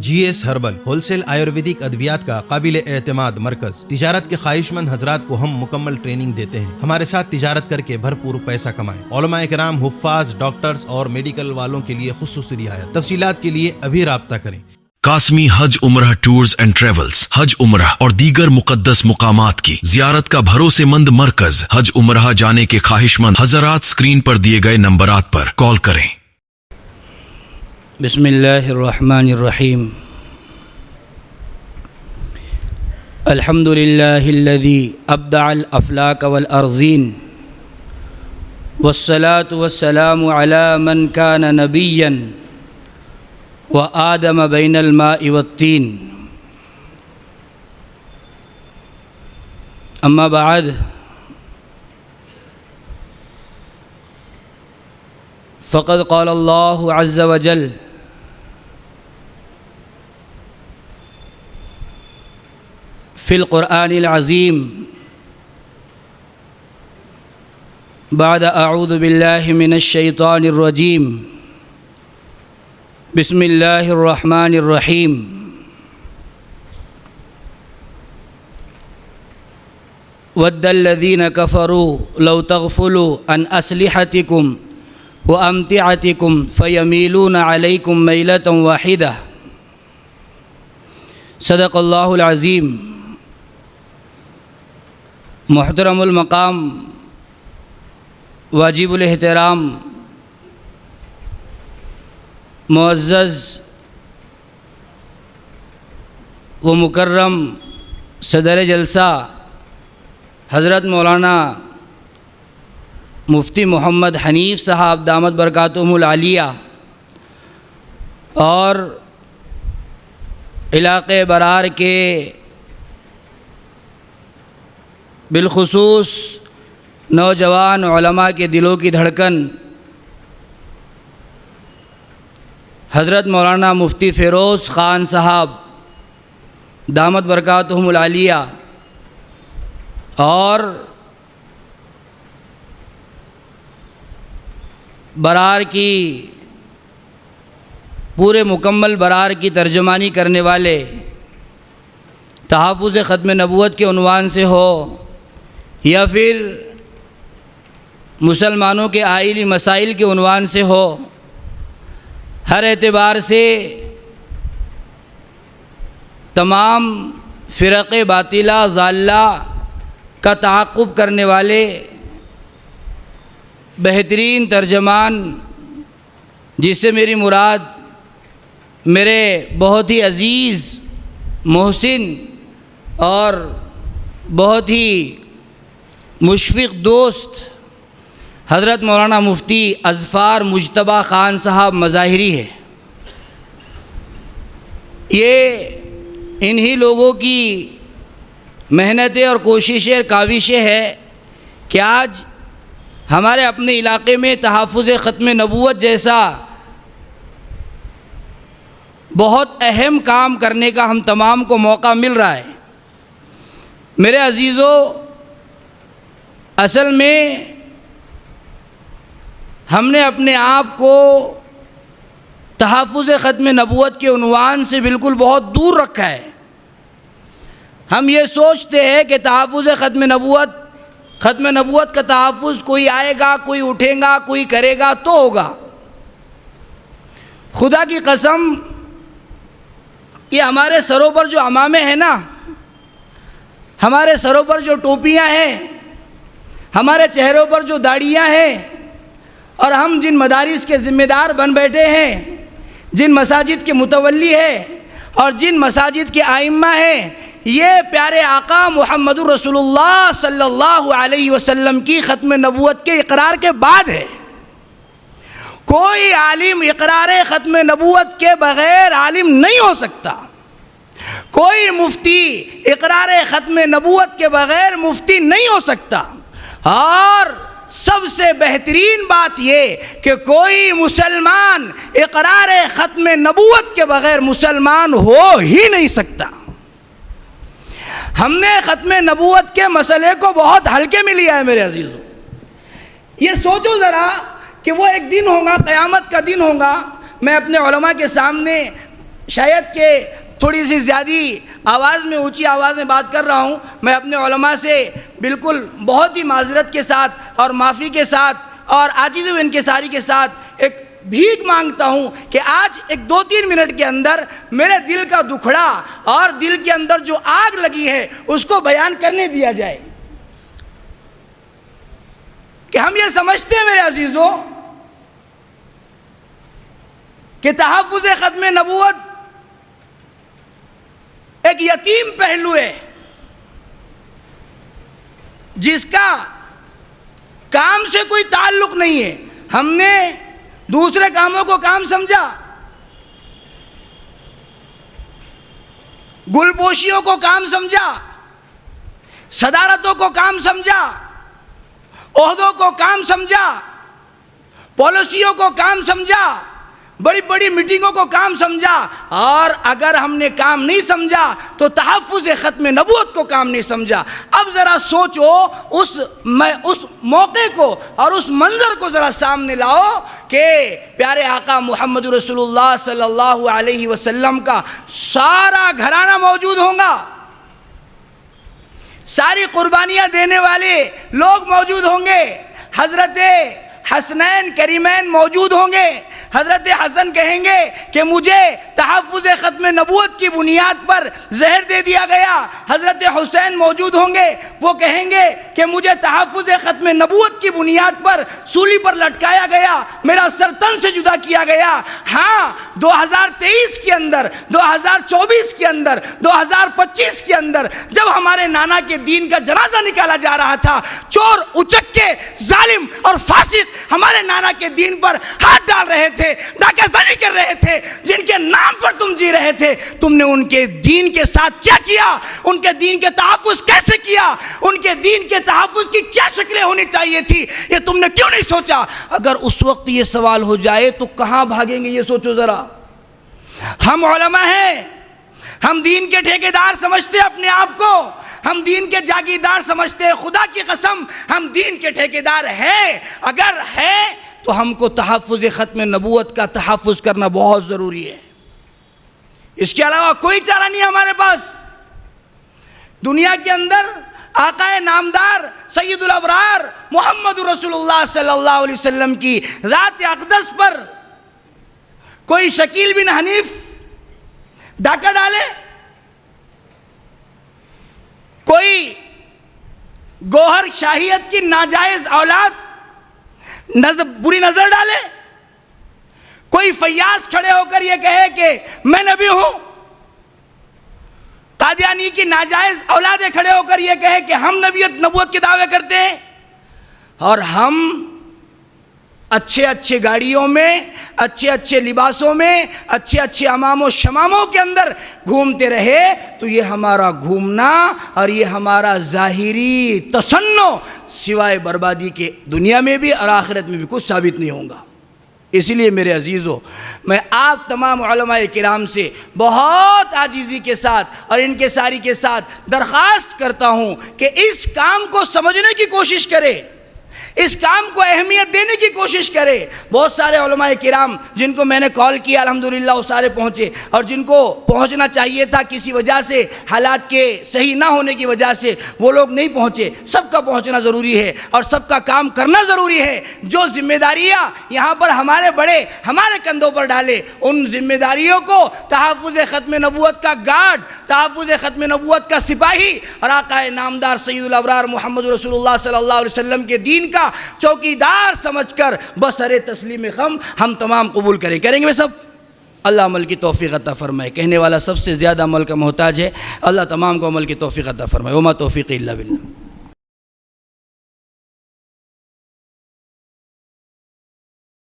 جی S herbal wholesale Ayurvedic ادویات کا قابل اعتماد مرکز۔ تجارت کے خواہش مند حضرات کو ہم مکمل ٹریننگ دیتے ہیں۔ ہمارے ساتھ تجارت کر کے بھرپور پیسہ کمائیں۔ علماء کرام، حفاظ، ڈاکٹرز اور میڈیکل والوں کے لیے خصوصی رعایت۔ تفصیلات کے لیے ابھی رابطہ کریں۔ قاسمی حج عمرہ ٹورز اینڈ ٹریولز حج عمرہ اور دیگر مقدس مقامات کی زیارت کا بھروسے مند مرکز۔ حج عمرہ جانے کے خواہش مند حضرات اسکرین پر دیے گئے نمبرات پر کال کریں۔ بسم اللہ الرحمن الرحیم۔ الحمد للہ الذی ابدع الافلاک والارضین والصلاة والسلام علی من کان نبیا وآدم بین الماء والطین۔ اما بعد فقد قال اللہ عز وجل فی القرآن العظیم بعد اعوذ باللہ من الشیطان الرجیم بسم اللہ الرحمن الرحیم۔ ود الذین کفروا لو تغفلوا عن اسلحتکم وامتعتکم فیمیلون علیکم میلۃ واحدہ۔ صدق اللہ العظیم۔ محترم المقام، واجب الاحترام، معزز و مکرم صدر جلسہ حضرت مولانا مفتی محمد حنیف صاحب دامت برکاتہم العالیہ اور علاقے برار کے بالخصوص نوجوان علماء کے دلوں کی دھڑکن حضرت مولانا مفتی فیروز خان صاحب دامت برکاتہم العالیہ اور برار کی پورے مکمل برار کی ترجمانی کرنے والے، تحفظ ختم نبوت کے عنوان سے ہو یا پھر مسلمانوں کے آئلی مسائل کے عنوان سے ہو، ہر اعتبار سے تمام فرق باطلہ ضالہ کا تعاقب کرنے والے بہترین ترجمان، جس سے میری مراد میرے بہت ہی عزیز، محسن اور بہت ہی مشفق دوست حضرت مولانا مفتی اظفار مجتبیٰ خان صاحب مظاہری ہے۔ یہ انہی لوگوں کی محنتیں اور کوششیں، کاوشیں ہے کہ آج ہمارے اپنے علاقے میں تحفظ ختم نبوت جیسا بہت اہم کام کرنے کا ہم تمام کو موقع مل رہا ہے۔ میرے عزیزوں، اصل میں ہم نے اپنے آپ کو تحفظ ختم نبوت کے عنوان سے بالکل بہت دور رکھا ہے۔ ہم یہ سوچتے ہیں کہ تحفظ ختم نبوت کا تحفظ کوئی آئے گا، کوئی اٹھے گا، کوئی کرے گا تو ہوگا۔ خدا کی قسم، یہ ہمارے سروں پر جو عمامے ہیں نا، ہمارے سروں پر جو ٹوپیاں ہیں، ہمارے چہروں پر جو داڑھیاں ہیں، اور ہم جن مدارس کے ذمہ دار بن بیٹھے ہیں، جن مساجد کے متولی ہیں اور جن مساجد کے ائمہ ہیں، یہ پیارے آقا محمد رسول اللہ صلی اللہ علیہ وسلم کی ختم نبوت کے اقرار کے بعد ہے۔ کوئی عالم اقرار ختم نبوت کے بغیر عالم نہیں ہو سکتا۔ کوئی مفتی اقرار ختم نبوت کے بغیر مفتی نہیں ہو سکتا۔ اور سب سے بہترین بات یہ کہ کوئی مسلمان اقرار ختم نبوت کے بغیر مسلمان ہو ہی نہیں سکتا۔ ہم نے ختم نبوت کے مسئلے کو بہت ہلکے میں لیا ہے میرے عزیزوں۔ یہ سوچو ذرا کہ وہ ایک دن ہوگا، قیامت کا دن ہوگا، میں اپنے علماء کے سامنے شاید کہ تھوڑی سی زیادہ آواز میں اونچی آواز میں بات کر رہا ہوں. میں اپنے علماء سے بالکل بہت ہی معذرت کے ساتھ اور معافی کے ساتھ اور عاجز و انکساری کے ساتھ ایک بھیک مانگتا ہوں کہ آج ایک 2-3 منٹ کے اندر میرے دل کا دکھڑا اور دل کے اندر جو آگ لگی ہے اس کو بیان کرنے دیا جائے. کہ ہم یہ سمجھتے ہیں میرے عزیزوں کہ تحفظ ختم نبوت ایک یتیم پہلو ہے جس کا کام سے کوئی تعلق نہیں ہے. ہم نے دوسرے کاموں کو کام سمجھا, گل پوشیوں کو کام سمجھا, صدارتوں کو کام سمجھا, عہدوں کو کام سمجھا, پالیسیوں کو کام سمجھا, بڑی بڑی میٹنگوں کو کام سمجھا. اور اگر ہم نے کام نہیں سمجھا تو تحفظ ختم نبوت کو کام نہیں سمجھا. اب ذرا سوچو اس موقع کو اور اس منظر کو ذرا سامنے لاؤ کہ پیارے آقا محمد رسول اللہ صلی اللہ علیہ وسلم کا سارا گھرانہ موجود ہوگا, ساری قربانیاں دینے والے لوگ موجود ہوں گے, حضرت حسنین کریمین موجود ہوں گے. حضرت حسن کہیں گے کہ مجھے تحفظ ختم نبوت کی بنیاد پر زہر دے دیا گیا. حضرت حسین موجود ہوں گے, وہ کہیں گے کہ مجھے تحفظ ختم نبوت کی بنیاد پر سولی پر لٹکایا گیا, میرا سر تن سے جدا کیا گیا. ہاں 2023 کے اندر, 2024 کے اندر, 2025 کے اندر جب ہمارے نانا کے دین کا جنازہ نکالا جا رہا تھا, چور اچکے ظالم اور فاسق ہمارے نانا کے دین پر ہاتھ ڈال رہے تھے, ڈاکہ زنی کر رہے تھے, جن کے نام پر تم جی رہے تھے, تم نے ان کے دین کے ساتھ کیا کیا, ان کے دین کے تحفظ کیسے کیا, ان کے دین کے تحفظ کی کیا شکلیں ہونی چاہیے تھی, یہ تم نے کیوں نہیں سوچا؟ اگر اس وقت یہ سوال ہو جائے تو کہاں بھاگیں گے, یہ سوچو ذرا. ہم علماء ہیں, ہم دین کے ٹھیکیدار سمجھتے اپنے آپ کو, ہم دین کے جاگیردار سمجھتے, خدا کی قسم ہم دین کے ٹھیکیدار ہیں. اگر ہے تو ہم کو تحفظ ختم نبوت کا تحفظ کرنا بہت ضروری ہے. اس کے علاوہ کوئی چارہ نہیں ہمارے پاس. دنیا کے اندر آقا نامدار سید الابرار محمد رسول اللہ صلی اللہ علیہ وسلم کی ذات اقدس پر کوئی شکیل بن حنیف ڈاکہ ڈالے, کوئی گوہر شاہیت کی ناجائز اولاد بری نظر ڈالے, کوئی فیاض کھڑے ہو کر یہ کہے کہ میں نبی ہوں, قادیانی کی ناجائز اولادیں کھڑے ہو کر یہ کہے کہ ہم نبوت کے دعوے کرتے ہیں, اور ہم اچھے اچھے گاڑیوں میں, اچھے اچھے لباسوں میں, اچھے اچھے امام و شماموں کے اندر گھومتے رہے, تو یہ ہمارا گھومنا اور یہ ہمارا ظاہری تصنع سوائے بربادی کے دنیا میں بھی اور آخرت میں بھی کچھ ثابت نہیں ہوگا. اسی لیے میرے عزیزو, میں آپ تمام علماء کرام سے بہت عاجزی کے ساتھ اور انکساری کے ساتھ درخواست کرتا ہوں کہ اس کام کو سمجھنے کی کوشش کرے, اس کام کو اہمیت دینے کی کوشش کرے. بہت سارے علماء کرام جن کو میں نے کال کیا الحمدللہ وہ سارے پہنچے, اور جن کو پہنچنا چاہیے تھا کسی وجہ سے, حالات کے صحیح نہ ہونے کی وجہ سے وہ لوگ نہیں پہنچے. سب کا پہنچنا ضروری ہے اور سب کا کام کرنا ضروری ہے. جو ذمہ داریاں یہاں پر ہمارے بڑے ہمارے کندھوں پر ڈالے, ان ذمہ داریوں کو تحفظ ختم نبوت کا گارڈ, تحفظ ختم نبوت کا سپاہی اور آقا نامدار سید الابرار محمد رسول اللہ صلی اللہ علیہ وسلم کے دین کا چوکیدار سمجھ کر بسر تسلیم خم ہم تمام قبول کریں گے سب. اللہ عمل کی توفیق عطا فرمائے. کہنے والا سب سے زیادہ عمل کا محتاج ہے, اللہ تمام کو عمل کی توفیق عطا فرمائے. وما توفیق الا باللہ.